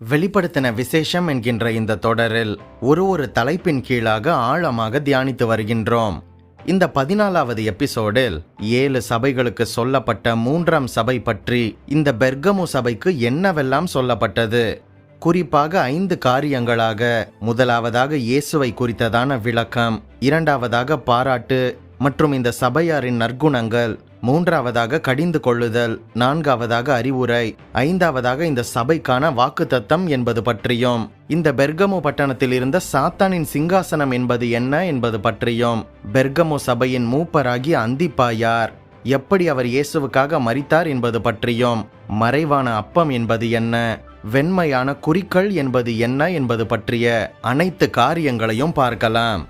வெளிப்படுத்தின விசேஷம் என்கின்ற இந்த தொடரில் ஒரு தலைப்பின் கீழாக ஆழமாக தியானித்து வருகின்றோம். இந்த 14வது எபிசோடில் 7 சபைகளுக்கு சொல்லப்பட்ட 3ஆம் சபை பற்றி இந்த பெர்கமு சபைக்கு என்னவெல்லாம் சொல்லப்பட்டது, குறிப்பாக 5 காரியங்களாக. முதலாவதாக இயேசுவை குறித்ததான விளக்கம், இரண்டாவதாக பாராட்டு மற்றும் இந்த சபையாரின் நற்குணங்கள், மூன்றாவதாக கடிந்து கொள்ளுதல், நான்காவதாக அறிவுரை, ஐந்தாவதாக இந்த சபைக்கான வாக்குத்தத்தம் என்பது பற்றியும், இந்த பெர்கமு பட்டணத்தில் இருந்த சாத்தானின் சிங்காசனம் என்பது என்ன என்பது பற்றியும், பெர்கமு சபையின் மூப்பராகிய அந்திப்பா யார், எப்படி அவர் இயேசுவுக்காக மரித்தார் என்பது பற்றியும், மறைவான அப்பம் என்பது என்ன, வெண்மையான குறிக்கள் என்பது என்ன என்பது பற்றிய அனைத்து காரியங்களையும் பார்க்கலாம்.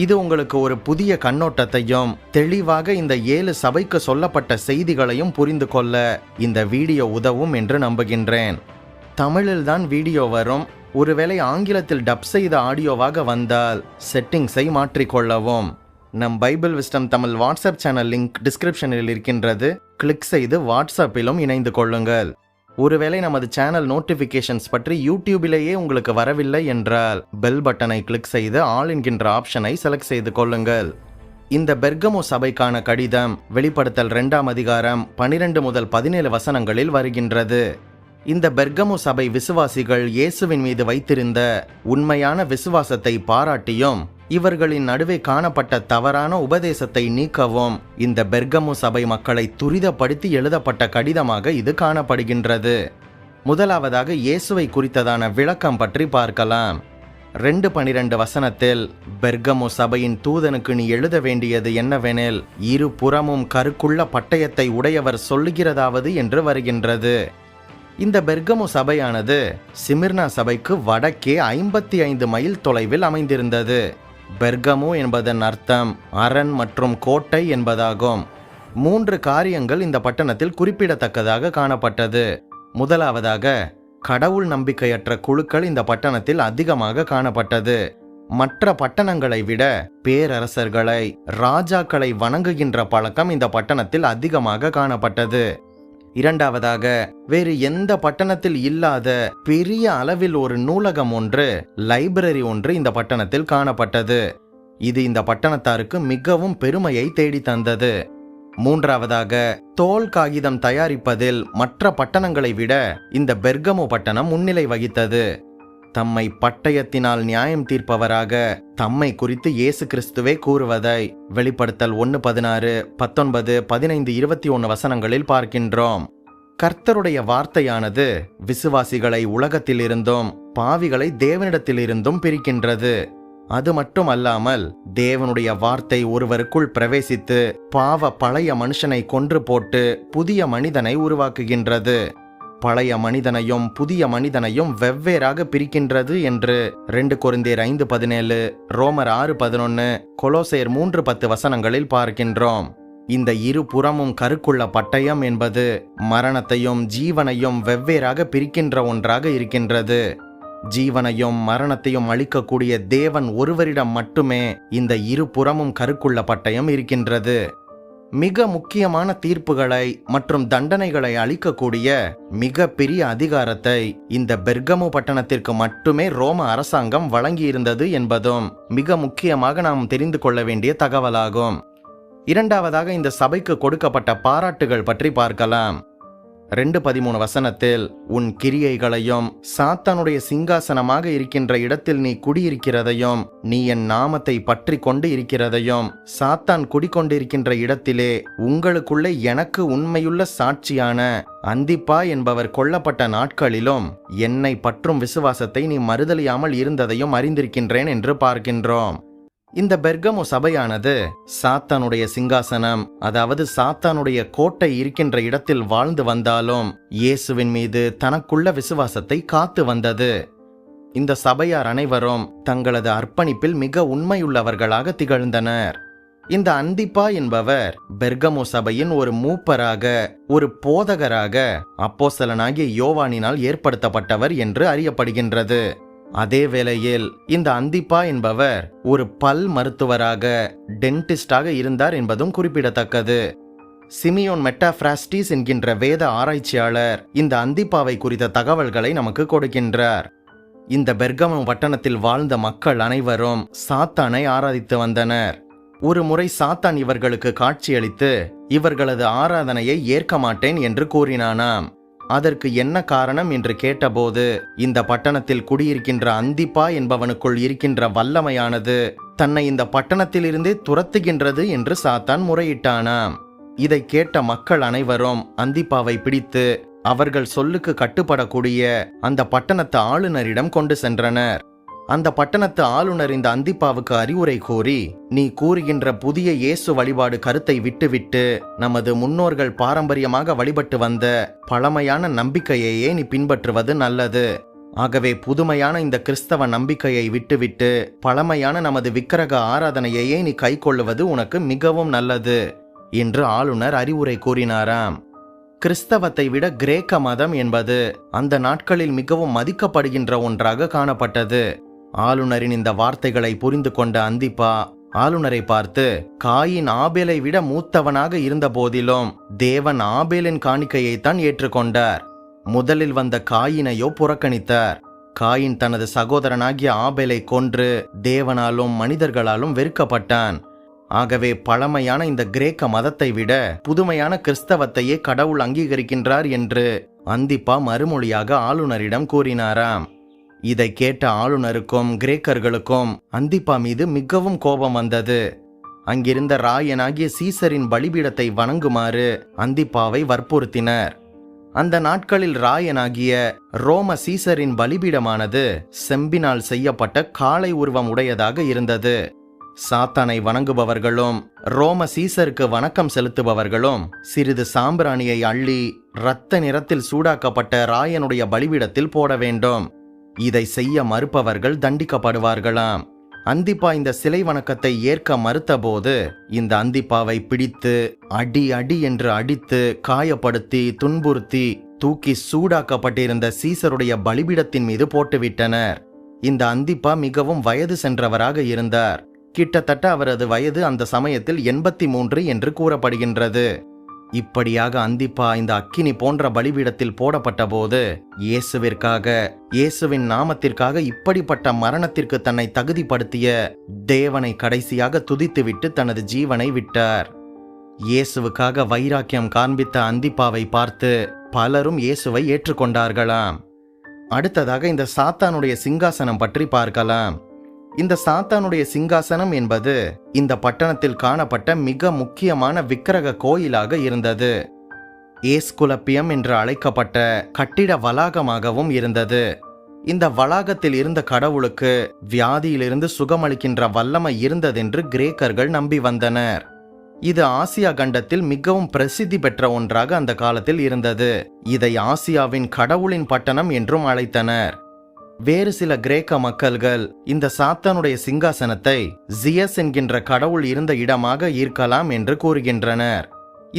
இது உங்களுக்கு ஒரு புதிய கண்ணோட்டத்தையும் தெளிவாக இந்த 7 சபைக்கு சொல்லப்பட்ட செய்திகளையும் புரிந்து கொள்ள இந்த வீடியோ உதவும் என்று நம்புகின்றேன். தமிழில்தான் வீடியோ வரும். ஒருவேளை ஆங்கிலத்தில் டப் செய்த ஆடியோவாக வந்தால் செட்டிங்ஸை மாற்றிக்கொள்ளவும். நம் Bible wisdom Tamil WhatsApp channel link டிஸ்கிரிப்ஷனில் இருக்கின்றது. கிளிக் செய்து வாட்ஸ்அப்பிலும் இணைந்து கொள்ளுங்கள். ஒருவேளை நமது சேனல் நோட்டிஃபிகேஷன்ஸ் பற்றி யூடியூபிலேயே உங்களுக்கு வரவில்லை என்றால் பெல் பட்டனை கிளிக் செய்து ஆல் என்கின்ற ஆப்ஷனை செலக்ட் செய்து கொள்ளுங்கள். இந்த பெர்கமு சபைக்கான கடிதம் வெளிப்படுத்தல் 2ஆம் அதிகாரம் 12 முதல் 17 வசனங்களில் வருகின்றது. இந்த பெர்கமு சபை விசுவாசிகள் இயேசுவின் மீது வைத்திருந்த உண்மையான விசுவாசத்தை பாராட்டியும் இவர்களின் நடுவே காணப்பட்ட தவறான உபதேசத்தை நீக்கவும் இந்த பெர்கமு சபை மக்களை துரிதப்படுத்தி எழுதப்பட்ட கடிதமாக இது காணப்படுகின்றது. முதலாவதாக இயேசுவை குறித்ததான விளக்கம் பற்றி பார்க்கலாம். 2:12 வசனத்தில், பெர்கமு சபையின் தூதனுக்கு நீ எழுத வேண்டியது என்னவெனில், இரு புறமும் கருக்குள்ள பட்டயத்தை உடையவர் சொல்லுகிறதாவது என்று வருகின்றது. இந்த பெர்கமு சபையானது சிமிர்னா சபைக்கு வடக்கே 55 மைல் தொலைவில் அமைந்திருந்தது. பெர்கமு என்பதன் அர்த்தம் அரண் மற்றும் கோட்டை என்பதாகும். 3 காரியங்கள் இந்த பட்டணத்தில் குறிப்பிடத்தக்கதாக காணப்பட்டது. முதலாவதாக, கடவுள் நம்பிக்கையற்ற குழுக்கள் இந்த பட்டணத்தில் அதிகமாக காணப்பட்டது. மற்ற பட்டணங்களை விட பேரரசர்களை, ராஜாக்களை வணங்குகின்ற பழக்கம் இந்த பட்டணத்தில் அதிகமாக காணப்பட்டது. இரண்டாவதாக, வேறு எந்த பட்டணத்தில் இல்லாத பெரிய அளவில் ஒரு நூலகம் ஒன்று, லைப்ரரி ஒன்று இந்த பட்டணத்தில் காணப்பட்டது. இது இந்த பட்டணத்தாருக்கு மிகவும் பெருமையை தேடி தந்தது. மூன்றாவதாக, தோல் காகிதம் தயாரிப்பதில் மற்ற பட்டணங்களை விட இந்த பெர்கமு பட்டணம் முன்னிலை வகித்தது. தம்மை பட்டயத்தினால் நியாயம் தீர்ப்பவராக தம்மை குறித்து இயேசு கிறிஸ்துவே கூறுவதை வெளிப்படுத்தல் 1:16, 19, 15, 21 வசனங்களில் பார்க்கின்றோம். கர்த்தருடைய வார்த்தையானது விசுவாசிகளை உலகத்திலிருந்தும் பாவிகளை தேவனிடத்திலிருந்தும் பிரிக்கின்றது. அது மட்டும் அல்லாமல் தேவனுடைய வார்த்தை ஒருவருக்குள் பிரவேசித்து பாவ பழைய மனுஷனை கொன்று போட்டு புதிய மனிதனை உருவாக்குகின்றது. பழைய மனிதனையும் புதிய மனிதனையும் வெவ்வேறாக பிரிக்கின்றது என்று 2 கொரிந்தியர் 5:17, ரோமர் 6:11, கொலோசையர் 3:10 வசனங்களில் பார்க்கின்றோம். இந்த இரு புறமும் கருக்குள்ள பட்டயம் என்பது மரணத்தையும் ஜீவனையும் வெவ்வேறாக பிரிக்கின்ற ஒன்றாக இருக்கின்றது. ஜீவனையும் மரணத்தையும் அழிக்கக்கூடிய தேவன் ஒருவரிடம் மட்டுமே இந்த இரு புறமும் கருக்குள்ள பட்டயம் இருக்கின்றது. மிக முக்கியமான தீர்ப்புகளை மற்றும் தண்டனைகளை அளிக்கக்கூடிய மிக பெரிய அதிகாரத்தை இந்த பெர்கமு பட்டணத்திற்கு மட்டுமே ரோம அரசாங்கம் வழங்கியிருந்தது என்பதும் மிக முக்கியமாக நாம் தெரிந்து கொள்ள வேண்டிய தகவலாகும். இரண்டாவதாக, இந்த சபைக்கு கொடுக்கப்பட்ட பாராட்டுகள் பற்றி பார்க்கலாம். 2:13 வசனத்தில், உன் கிரியைகளையும் சாத்தானுடைய சிங்காசனமாக இருக்கின்ற இடத்தில் நீ குடியிருக்கிறதையும் நீ என் நாமத்தை பற்றி கொண்டு இருக்கிறதையும் சாத்தான் குடிக்கொண்டிருக்கின்ற இடத்திலே உங்களுக்குள்ளே எனக்கு உண்மையுள்ள சாட்சியான அந்திப்பா என்பவர் கொல்லப்பட்ட நாட்களிலும் என்னை பற்றும் விசுவாசத்தை நீ மறுதலியாமல் இருந்ததையும் அறிந்திருக்கின்றேன் என்று பார்க்கின்றோம். இந்த பெர்கமு சபையானது சாத்தானுடைய சிங்காசனம், அதாவது சாத்தானுடைய கோட்டை இருக்கின்ற இடத்தில் வாழ்ந்து வந்தாலும் இயேசுவின் மீது தனக்குள்ள விசுவாசத்தை காத்து வந்தது. இந்த சபையார் அனைவரும் தங்களது அர்ப்பணிப்பில் மிக உண்மையுள்ளவர்களாக திகழ்ந்தனர். இந்த அந்திப்பா என்பவர் பெர்கமு சபையின் ஒரு மூப்பராக, ஒரு போதகராக அப்போஸ்தலனாகிய யோவானினால் ஏற்படுத்தப்பட்டவர் என்று அறியப்படுகின்றது. அதே வேளையில் இந்த அந்திப்பா என்பவர் ஒரு பல் மருத்துவராக, டென்டிஸ்டாக இருந்தார் என்பதும் குறிப்பிடத்தக்கது. சிமியோன் மெட்டாஃப்ராஸ்டிஸ் என்கின்ற வேத ஆராய்ச்சியாளர் இந்த அந்திப்பாவை குறித்த தகவல்களை நமக்கு கொடுக்கின்றார். இந்த பெர்கமு பட்டணத்தில் வாழ்ந்த மக்கள் அனைவரும் சாத்தானை ஆராதித்து வந்தனர். ஒரு முறை சாத்தான் இவர்களுக்கு காட்சியளித்து இவர்களது ஆராதனையை ஏற்க மாட்டேன் என்று கூறினானாம். அதற்கு என்ன காரணம் என்று கேட்டபோது, இந்த பட்டணத்தில் குடியிருக்கின்ற அந்திப்பா என்பவனுக்குள் இருக்கின்ற வல்லமையானது தன்னை இந்த பட்டணத்திலிருந்தே துரத்துகின்றது என்று சாத்தான் முறையிட்டானாம். இதை கேட்ட மக்கள் அனைவரும் அந்திப்பாவை பிடித்து அவர்கள் சொல்லுக்கு கட்டுப்படக்கூடிய அந்த பட்டணத்து ஆளுநரிடம் கொண்டு சென்றனர். அந்த பட்டணத்து ஆளுநர் இந்த அந்திப்பாவுக்கு அறிவுரை கூறி, நீ கூறுகின்ற புதிய இயேசு வழிபாடு கருத்தை விட்டுவிட்டு நமது முன்னோர்கள் பாரம்பரியமாக வழிபட்டு வந்த பழமையான நம்பிக்கையையே நீ பின்பற்றுவது நல்லது. ஆகவே புதுமையான இந்த கிறிஸ்தவ நம்பிக்கையை விட்டுவிட்டு பழமையான நமது விக்கிரக ஆராதனையையே நீ கைக்கொள்ளுவது உனக்கு மிகவும் நல்லது என்று ஆளுநர் அறிவுரை கூறினாராம். கிறிஸ்தவத்தை விட கிரேக்க மதம் என்பது அந்த நாட்களில் மிகவும் மதிக்கப்படுகின்ற ஒன்றாக காணப்பட்டது. ஆளுநரின் இந்த வார்த்தைகளை புரிந்து கொண்ட அந்திப்பா ஆளுநரை பார்த்து, காயின் ஆபேலை விட மூத்தவனாக இருந்த போதிலும் தேவன் ஆபேலின் காணிக்கையைத்தான் ஏற்றுக்கொண்டார். முதலில் வந்த காயினையோ புறக்கணித்தார். காயின் தனது சகோதரனாகிய ஆபேலை கொன்று தேவனாலும் மனிதர்களாலும் வெறுக்கப்பட்டான். ஆகவே பழமையான இந்த கிரேக்க மதத்தை விட புதுமையான கிறிஸ்தவத்தையே கடவுள் அங்கீகரிக்கின்றார் என்று அந்திப்பா மறுமொழியாக ஆளுநரிடம் கூறினாராம். இதை கேட்ட ஆளுநருக்கும் கிரேக்கர்களுக்கும் அந்திப்பா மீது மிகவும் கோபம் வந்தது. அங்கிருந்த ராயனாகிய சீசரின் பலிபீடத்தை வணங்குமாறு அந்திப்பாவை வற்புறுத்தினர். அந்த நாட்களில் ராயனாகிய ரோம சீசரின் பலிபீடமானது செம்பினால் செய்யப்பட்ட காளை உருவம் உடையதாக இருந்தது. சாத்தானை வணங்குபவர்களும் ரோம சீசருக்கு வணக்கம் செலுத்துபவர்களும் சிறிது சாம்பிராணியை அள்ளி இரத்த நிறத்தில் சூடாக்கப்பட்ட ராயனுடைய பலிபீடத்தில் போட வேண்டும். இதை செய்ய மறுப்பவர்கள் தண்டிக்கப்படுவார்களாம். அந்திப்பா இந்த சிலை வணக்கத்தை ஏற்க மறுத்தபோது இந்த அந்திப்பாவை பிடித்து அடி அடி என்று அடித்து காயப்படுத்தி துன்புறுத்தி தூக்கி சூடாக்கப்பட்டிருந்த சீசருடைய பலிபீடத்தின் மீது போட்டுவிட்டனர். இந்த அந்திப்பா மிகவும் வயது சென்றவராக இருந்தார். கிட்டத்தட்ட அவரது வயது அந்த சமயத்தில் 83 என்று கூறப்படுகின்றது. இப்படியாக அந்திப்பா இந்த அக்கினி போன்ற பலிபீடத்தில் போடப்பட்ட போது இயேசுவின் நாமத்திற்காக இப்படிப்பட்ட மரணத்திற்கு தன்னை தகுதிப்படுத்திய தேவனை கடைசியாக துதித்துவிட்டு தனது ஜீவனை விட்டார். இயேசுவுக்காக வைராக்கியம் காண்பித்த அந்திப்பாவை பார்த்து பலரும் இயேசுவை ஏற்றுக்கொண்டார்களாம். அடுத்ததாக இந்த சாத்தானுடைய சிங்காசனம் பற்றி பார்க்கலாம். இந்த சாத்தானுடைய சிங்காசனம் என்பது இந்த பட்டணத்தில் காணப்பட்ட மிக முக்கியமான விக்கிரக கோயிலாக இருந்தது. ஏஸ்குலப்பியம் என்று அழைக்கப்பட்ட கட்டிட வளாகமாகவும் இருந்தது. இந்த வளாகத்தில் இருந்த கடவுளுக்கு வியாதியிலிருந்து சுகமளிக்கின்ற வல்லமை இருந்ததென்று கிரேக்கர்கள் நம்பி வந்தனர். இது ஆசியா கண்டத்தில் மிகவும் பிரசித்தி பெற்ற ஒன்றாக அந்த காலத்தில் இருந்தது. இதை ஆசியாவின் கடவுளின் பட்டணம் என்றும் அழைத்தனர். வேறு சில கிரேக்க மக்கள்கள் இந்த சாத்தானுடைய சிங்காசனத்தை ஜியஸ் என்கின்ற கடவுள் இருந்த இடமாக ஈர்க்கலாம் என்று கூறுகின்றனர்.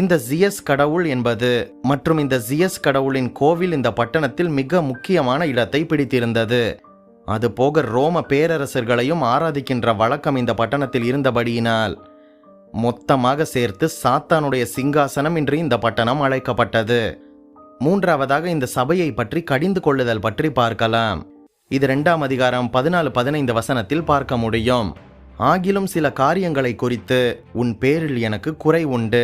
இந்த ஜியஸ் கடவுள் என்பது மற்றும் இந்த ஜியஸ் கடவுளின் கோவில் இந்த பட்டணத்தில் மிக முக்கியமான இடத்தை பிடித்திருந்தது. அதுபோக ரோம பேரரசர்களையும் ஆராதிக்கின்ற வழக்கம் இந்த பட்டணத்தில் இருந்தபடியினால் மொத்தமாக சேர்த்து சாத்தானுடைய சிங்காசனம் என்று இந்த பட்டணம் அழைக்கப்பட்டது. மூன்றாவதாக இந்த சபையை பற்றி கடிந்து கொள்ளுதல் பற்றி பார்க்கலாம். இது 2ஆம் அதிகாரம் 14-15 வசனத்தில் பார்க்க முடியும். ஆகிலும் சில காரியங்களை குறித்து உன் பேரில் எனக்கு குறை உண்டு.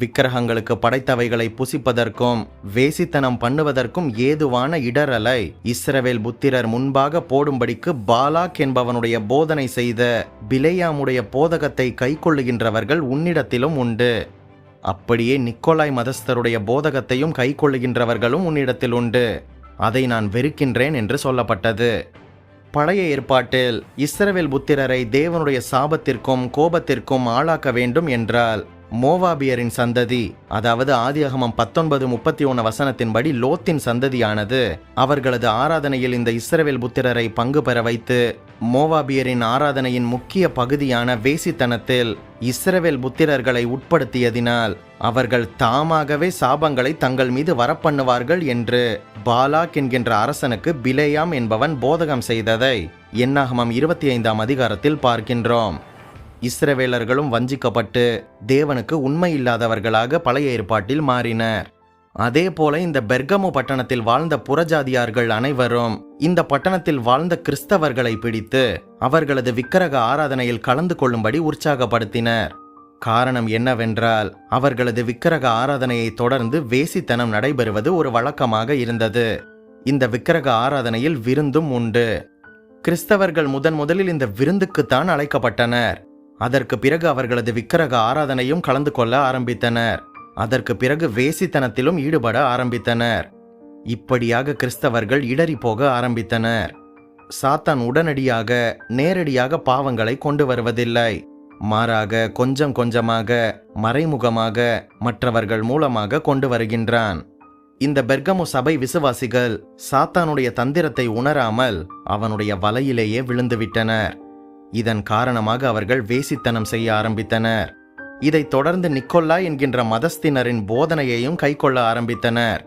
விக்கிரகங்களுக்கு படைத்தவைகளை புசிப்பதற்கும் வேசித்தனம் பண்ணுவதற்கும் ஏதுவான இடரலை இஸ்ரவேல் புத்திரர் முன்பாக போடும்படிக்கு பாலாக் என்பவனுடைய போதனை செய்த பிலேயாமுடைய போதகத்தை கைக்கொள்ளுகின்றவர்கள் உன்னிடத்திலும் உண்டு. அப்படியே நிக்கோலாய் மதஸ்தருடைய போதகத்தையும் கைக்கொள்ளுகின்றவர்களும் உன்னிடத்தில் உண்டு. அதை நான் வெறுக்கின்றேன் என்று சொல்லப்பட்டது. பழைய ஏற்பாட்டில் இஸ்ரவேல் புத்திரரை தேவனுடைய சாபத்திற்கும் கோபத்திற்கும் ஆளாக்க வேண்டும் என்றால் மோவாபியரின் சந்ததி, அதாவது ஆதியாகமம் 19:31 வசனத்தின்படி லோத்தின் சந்ததியானது அவர்களது ஆராதனையில் இந்த இஸ்ரவேல் புத்திரரை பங்கு பெற வைத்து மோவாபியரின் ஆராதனையின் முக்கிய பகுதியான வேசித்தனத்தில் இஸ்ரவேல் புத்திரர்களை உட்படுத்தியதினால் அவர்கள் தாமாகவே சாபங்களை தங்கள் மீது வரப்பண்ணுவார்கள் என்று பாலாக் என்கின்ற அரசனுக்கு பிலேயாம் என்பவன் போதகம் செய்ததை என்னாகமம் 25ஆம் அதிகாரத்தில் பார்க்கின்றோம். இஸ்ரவேலர்களும் வஞ்சிக்கப்பட்டு தேவனுக்கு உண்மை இல்லாதவர்களாக பழைய ஏற்பாட்டில் மாறினர். அதே போல இந்த பெர்கமு பட்டணத்தில் வாழ்ந்த புறஜாதியார்கள் அனைவரும் இந்த பட்டணத்தில் வாழ்ந்த கிறிஸ்தவர்களை பிடித்து அவர்களது விக்கிரக ஆராதனையில் கலந்து கொள்ளும்படி உற்சாகப்படுத்தினர். காரணம் என்னவென்றால், அவர்களது விக்கிரக ஆராதனையை தொடர்ந்து வேசித்தனம் நடைபெறுவது ஒரு வழக்கமாக இருந்தது. இந்த விக்கிரக ஆராதனையில் விருந்தும் உண்டு. கிறிஸ்தவர்கள் முதலில் இந்த விருந்துக்குத்தான் அழைக்கப்பட்டனர். அதற்கு பிறகு அவர்களது விக்கிரக ஆராதனையும் கலந்து கொள்ள ஆரம்பித்தனர். அதற்கு பிறகு வேசித்தனத்திலும் ஈடுபட ஆரம்பித்தனர். இப்படியாக கிறிஸ்தவர்கள் இடறி போக ஆரம்பித்தனர். சாத்தான் உடனடியாக நேரடியாக பாவங்களை கொண்டு வருவதில்லை. மாறாக கொஞ்சம் கொஞ்சமாக மறைமுகமாக மற்றவர்கள் மூலமாக கொண்டு வருகின்றான். இந்த பெர்கமு சபை விசுவாசிகள் சாத்தானுடைய தந்திரத்தை உணராமல் அவனுடைய வலையிலேயே விழுந்துவிட்டனர். இதன் காரணமாக அவர்கள் வேசித்தனம் செய்ய ஆரம்பித்தனர். இதைத் தொடர்ந்து நிக்கோலாய் என்கின்ற மதஸ்தினரின் போதனையையும் கைக்கொள்ள ஆரம்பித்தனர்.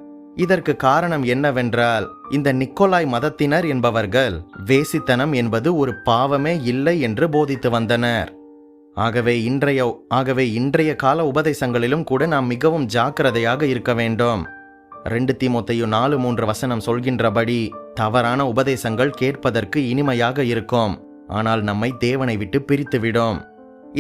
இதற்கு காரணம் என்னவென்றால், இந்த நிக்கோலாய் மதத்தினர் என்பவர்கள் வேசித்தனம் என்பது ஒரு பாவமே இல்லை என்று போதித்து வந்தனர். ஆகவே இன்றைய கால உபதேசங்களிலும் கூட நாம் மிகவும் ஜாக்கிரதையாக இருக்க வேண்டும். 2 தீமோத்தேயு 4:3 சொல்கின்றபடி, தவறான உபதேசங்கள் கேட்பதற்கு இனிமையாக இருக்கும், ஆனால் நம்மை தேவனை விட்டு பிரித்துவிடும்.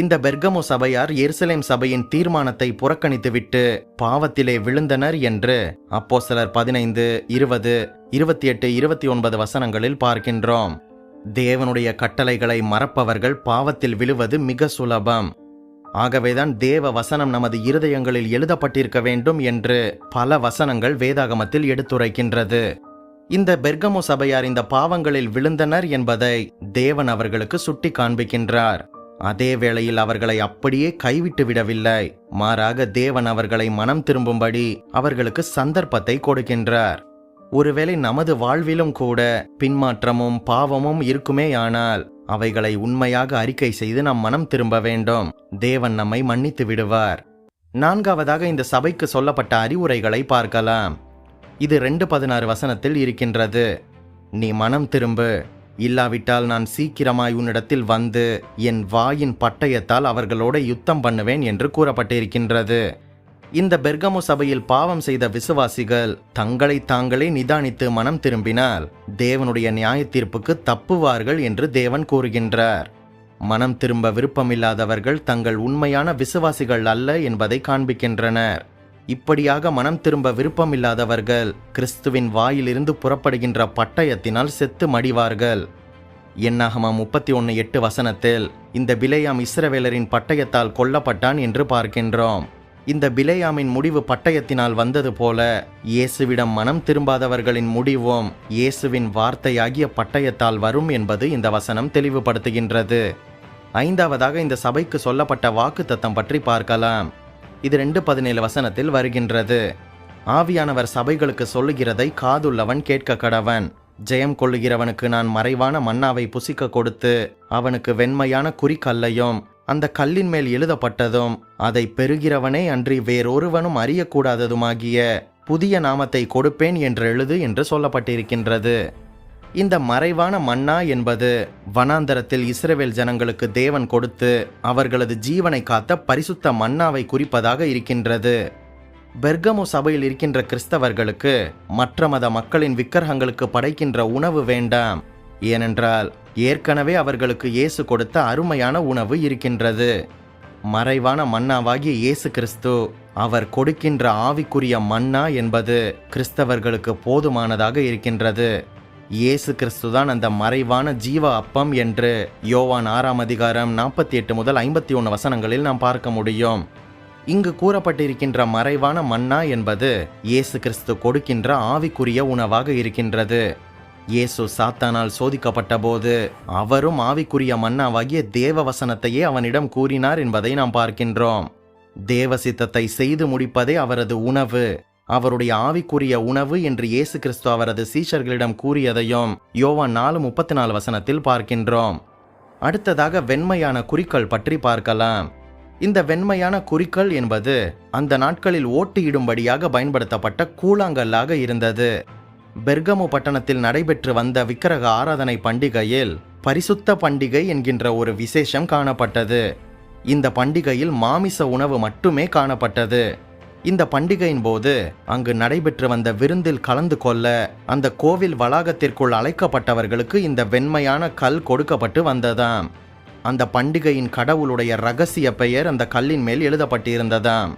இந்த பெர்கமு சபையார் எருசலேம் சபையின் தீர்மானத்தை புறக்கணித்துவிட்டு பாவத்திலே விழுந்தனர் என்று அப்போஸ்தலர் 15, 20, 28, 29 பார்க்கின்றோம். தேவனுடைய கட்டளைகளை மறப்பவர்கள் பாவத்தில் விழுவது மிக சுலபம். ஆகவேதான் தேவ வசனம் நமது இருதயங்களில் எழுதப்பட்டிருக்க வேண்டும் என்று பல வசனங்கள் வேதாகமத்தில் எடுத்துரைக்கின்றது. இந்த பெர்கமு சபையார் இந்த பாவங்களில் விழுந்தனர் என்பதை தேவன் அவர்களுக்கு சுட்டி காண்பிக்கின்றார். அதே வேளையில் அவர்களை அப்படியே கைவிட்டு விடவில்லை. மாறாக தேவன் அவர்களை மனம் திரும்பும்படி அவர்களுக்கு சந்தர்ப்பத்தை கொடுக்கின்றார். ஒருவேளை நமது வாழ்விலும் கூட பின்மாற்றமும் பாவமும் இருக்குமேயானால் அவைகளை உண்மையாக அறிக்கை செய்து நாம் மனம் திரும்ப வேண்டும். தேவன் நம்மை மன்னித்து விடுவார். 4வதாக இந்த சபைக்கு சொல்லப்பட்ட அறிவுரைகளை பார்க்கலாம். இது 2:16 இருக்கின்றது. நீ மனம் திரும்பு, இல்லாவிட்டால் நான் சீக்கிரமாய் உன்னிடத்தில் வந்து என் வாயின் பட்டயத்தால் அவர்களோட யுத்தம் பண்ணுவேன் என்று கூறப்பட்டிருக்கின்றது. இந்த பெர்கமு சபையில் பாவம் செய்த விசுவாசிகள் தங்களை தாங்களே நிதானித்து மனம் திரும்பினால் தேவனுடைய நியாய தீர்ப்புக்கு தப்புவார்கள் என்று தேவன் கூறுகின்றார். மனம் திரும்ப விருப்பமில்லாதவர்கள் தங்கள் உண்மையான விசுவாசிகள் அல்ல என்பதை காண்பிக்கின்றனர். இப்படியாக மனம் திரும்ப விருப்பமில்லாதவர்கள் கிறிஸ்துவின் வாயிலிருந்து புறப்படுகின்ற பட்டயத்தினால் செத்து மடிவார்கள். என்னாகமம் 31:8 இந்த பிலேயாம் இஸ்ரவேலரின் பட்டயத்தால் கொல்லப்பட்டான் என்று பார்க்கின்றோம். இந்த பிலேயாமின் முடிவு பட்டயத்தினால் வந்தது போல இயேசுவிடம் மனம் திரும்பாதவர்களின் முடிவும் இயேசுவின் வார்த்தையாகிய பட்டயத்தால் வரும் என்பது இந்த வசனம் தெளிவுபடுத்துகின்றது. 5வதாக இந்த சபைக்கு சொல்லப்பட்ட வாக்குத்தத்தம் பற்றி பார்க்கலாம். இது 2:17 வருகின்றது. ஆவியானவர் சபைகளுக்கு சொல்லுகிறதை காதுள்ளவன் கேட்க கடவன். ஜெயம் கொள்ளுகிறவனுக்கு நான் மறைவான மன்னாவை புசிக்க கொடுத்து அவனுக்கு வெண்மையான குறிக்கல்லையும் அந்த கல்லின் மேல் எழுதப்பட்டதும் அதை பெறுகிறவனே அன்றி வேறொருவனும் அறியக்கூடாததுமாகிய புதிய நாமத்தை கொடுப்பேன் என்று எழுது என்று சொல்லப்பட்டிருக்கின்றது. இந்த மறைவான மன்னா என்பது வனாந்தரத்தில் இஸ்ரவேல் ஜனங்களுக்கு தேவன் கொடுத்து அவர்களது ஜீவனை காத்த பரிசுத்த மன்னாவை குறிப்பதாக இருக்கின்றது. பெர்கமு சபையில் இருக்கின்ற கிறிஸ்தவர்களுக்கு மற்ற மத மக்களின் விக்கிரகங்களுக்கு படைக்கின்ற உணவு வேண்டாம். ஏனென்றால் ஏற்கனவே அவர்களுக்கு இயேசு கொடுத்த அருமையான உணவு இருக்கின்றது. மறைவான மன்னாவாகிய இயேசு கிறிஸ்து அவர் கொடுக்கின்ற ஆவிக்குரிய மன்னா என்பது கிறிஸ்தவர்களுக்கு போதுமானதாக இருக்கின்றது. இயேசு கிறிஸ்துதான் அந்த மறைவான ஜீவ அப்பம் என்று யோவான் 6:48-51 நாம் பார்க்க முடியும். இங்கு கூறப்பட்டிருக்கின்ற மறைவான மன்னா என்பது இயேசு கிறிஸ்து கொடுக்கின்ற ஆவிக்குரிய உணவாக இருக்கின்றது. இயேசு சாத்தானால் சோதிக்கப்பட்ட போது அவரும் ஆவிக்குரிய மன்னாவாகிய தேவ வசனத்தையே அவனிடம் கூறினார் என்பதை நாம் பார்க்கின்றோம். தேவ சித்தத்தை செய்து முடிப்பதே அவரது உணவு, அவருடைய ஆவிக்குரிய உணவு என்று இயேசு கிறிஸ்து அவரது சீஷர்களிடம் கூறியதையும் யோவான் 4:34 பார்க்கின்றோம். அடுத்ததாக வெண்மையான குறிக்கல் பற்றி பார்க்கலாம். இந்த வெண்மையான குறிக்கல் என்பது அந்த நாட்களில் ஓட்டியிடும்படியாக பயன்படுத்தப்பட்ட கூழாங்கல்லாக இருந்தது. பெர்கமு பட்டணத்தில் நடைபெற்று வந்த விக்கிரக ஆராதனை பண்டிகையில் பரிசுத்த பண்டிகை என்கின்ற ஒரு விசேஷம் காணப்பட்டது. இந்த பண்டிகையில் மாமிச உணவு மட்டுமே காணப்பட்டது. இந்த பண்டிகையின் போது அங்கு நடைபெற்று வந்த விருந்தில் கலந்து கொள்ள அந்த கோவில் வளாகத்திற்குள் அழைக்கப்பட்டவர்களுக்கு இந்த வெண்மையான கல் கொடுக்கப்பட்டு வந்ததாம். அந்த பண்டிகையின் கடவுளுடைய ரகசிய பெயர் அந்த கல்லின் மேல் எழுதப்பட்டிருந்ததாம்.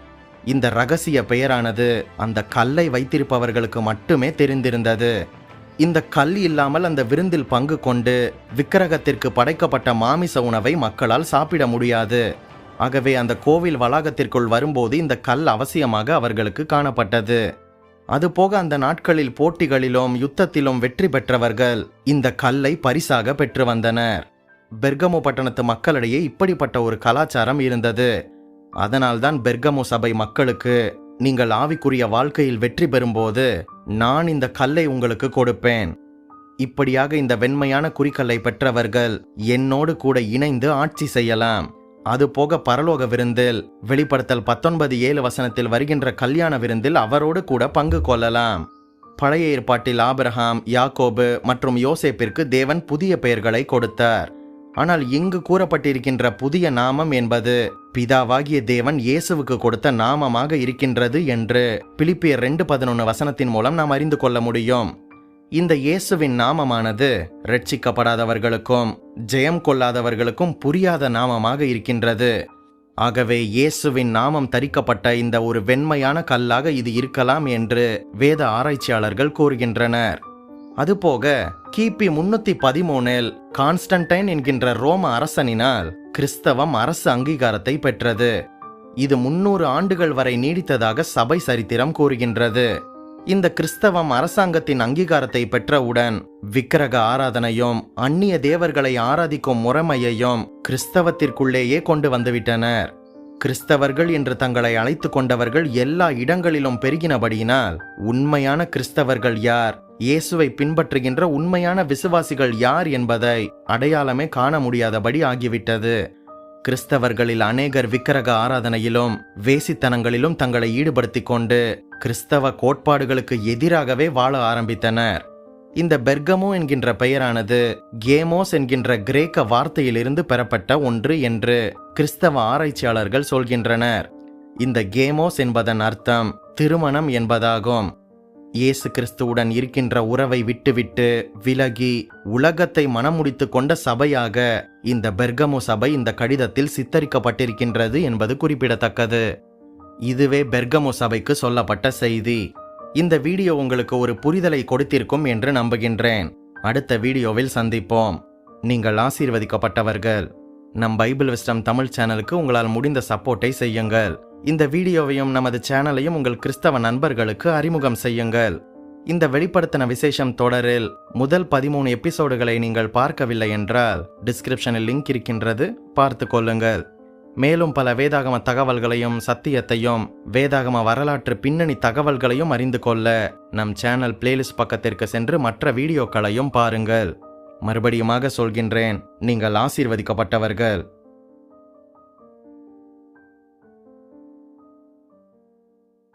இந்த ரகசிய பெயரானது அந்த கல்லை வைத்திருப்பவர்களுக்கு மட்டுமே தெரிந்திருந்தது. இந்த கல் இல்லாமல் அந்த விருந்தில் பங்கு கொண்டு விக்கிரகத்திற்கு படைக்கப்பட்ட மாமிச உணவை மக்களால் சாப்பிட முடியாது. ஆகவே அந்த கோவில் வளாகத்திற்குள் வரும்போது இந்த கல் அவசியமாக அவர்களுக்கு காணப்பட்டது. அதுபோக அந்த நாட்களில் போட்டிகளிலும் யுத்தத்திலும் வெற்றி பெற்றவர்கள் இந்த கல்லை பரிசாக பெற்று வந்தனர். பெர்கமு பட்டணத்து மக்களிடையே இப்படிப்பட்ட ஒரு கலாச்சாரம் இருந்தது. அதனால்தான் பெர்கமு சபை மக்களுக்கு, நீங்கள் ஆவிக்குரிய வாழ்க்கையில் வெற்றி பெறும்போது நான் இந்த கல்லை உங்களுக்கு கொடுப்பேன். இப்படியாக இந்த வெண்மையான குறிக்கல்லை பெற்றவர்கள் என்னோடு கூட இணைந்து ஆட்சி செய்யலாம். அதுபோக பரலோக விருந்தில் வெளிப்படுத்தல் 19:7 வருகின்ற கல்யாண விருந்தில் அவரோடு கூட பங்கு கொள்ளலாம். பழைய ஏற்பாட்டில் ஆபிரகாம், யாக்கோபு மற்றும் யோசேப்பிற்கு தேவன் புதிய பெயர்களை கொடுத்தார். ஆனால் இங்கு கூறப்பட்டிருக்கின்ற புதிய நாமம் என்பது பிதாவாகிய தேவன் இயேசுவுக்கு கொடுத்த நாமமாக இருக்கின்றது என்று பிலிப்பியர் 2:11 மூலம் நாம் அறிந்து கொள்ள முடியும். இந்த இயேசுவின் நாமமானது ரட்சிக்கப்படாதவர்களுக்கும் ஜெயம் கொள்ளாதவர்களுக்கும் புரியாத நாமமாக இருக்கின்றது. ஆகவே இயேசுவின் நாமம் தரிக்கப்பட்ட இந்த ஒரு வெண்மையான கல்லாக இது இருக்கலாம் என்று வேத ஆராய்ச்சியாளர்கள் கூறுகின்றனர். அதுபோக கிபி 313 கான்ஸ்டன்டைன் என்கின்ற ரோம அரசனினால் கிறிஸ்தவம் அரசு அங்கீகாரத்தை பெற்றது. இது 300 ஆண்டுகள் வரை நீடித்ததாக சபை சரித்திரம் கூறுகின்றது. இந்த கிறிஸ்தவம் அரசாங்கத்தின் அங்கீகாரத்தை பெற்றவுடன் விக்கிரக ஆராதனையும் அந்நிய தேவர்களை ஆராதிக்கும் முறைமையையும் கிறிஸ்தவத்திற்குள்ளேயே கொண்டு வந்துவிட்டனர். கிறிஸ்தவர்கள் என்று தங்களை அழைத்து கொண்டவர்கள் எல்லா இடங்களிலும் பெருகினபடியினால் உண்மையான கிறிஸ்தவர்கள் யார், இயேசுவை பின்பற்றுகின்ற உண்மையான விசுவாசிகள் யார் என்பதை அடையாளமே காண முடியாதபடி ஆகிவிட்டது. கிறிஸ்தவர்களில் அநேகர் விக்கிரக ஆராதனையிலும் வேசித்தனங்களிலும் தங்களை ஈடுபடுத்திக் கொண்டு கிறிஸ்தவ கோட்பாடுகளுக்கு எதிராகவே வாழ ஆரம்பித்தனர். இந்த பெர்கமோ என்கின்ற பெயரானது கேமோஸ் என்கின்ற கிரேக்க வார்த்தையிலிருந்து பெறப்பட்ட ஒன்று என்று கிறிஸ்தவ ஆராய்ச்சியாளர்கள் சொல்கின்றனர். இந்த கேமோஸ் என்பதன் அர்த்தம் திருமணம் என்பதாகும். இயேசு கிறிஸ்துவுடன் இருக்கின்ற உறவை விட்டுவிட்டு விலகி உலகத்தை மனமுடித்து கொண்ட சபையாக இந்த பெர்கமு சபை இந்த கடிதத்தில் சித்தரிக்கப்பட்டிருக்கின்றது என்பது குறிப்பிடத்தக்கது. இதுவே பெர்கமு சபைக்கு சொல்லப்பட்ட செய்தி. இந்த வீடியோ உங்களுக்கு ஒரு புரிதலை கொடுத்திருக்கும் என்று நம்புகின்றேன். அடுத்த வீடியோவில் சந்திப்போம். நீங்கள் ஆசீர்வதிக்கப்பட்டவர்கள். நம் பைபிள் விஸ்டம் தமிழ் சேனலுக்கு உங்களால் முடிந்த சப்போர்ட்டை செய்யுங்கள். இந்த வீடியோவையும் நமது சேனலையும் உங்கள் கிறிஸ்தவ நண்பர்களுக்கு அறிமுகம் செய்யுங்கள். இந்த வெளிப்படுத்தின விசேஷம் தொடரில் முதல் 13 எபிசோடுகளை நீங்கள் பார்க்கவில்லை என்றால் டிஸ்கிரிப்ஷனில் லிங்க் இருக்கின்றது, பார்த்து கொள்ளுங்கள். மேலும் பல வேதாகம தகவல்களையும் சத்தியத்தையும் வேதாகம வரலாற்று பின்னணி தகவல்களையும் அறிந்து கொள்ள நம் சேனல் பிளேலிஸ்ட் பக்கத்திற்கு சென்று மற்ற வீடியோக்களையும் பாருங்கள். மறுபடியுமாக சொல்கின்றேன், நீங்கள் ஆசீர்வதிக்கப்பட்டவர்கள்.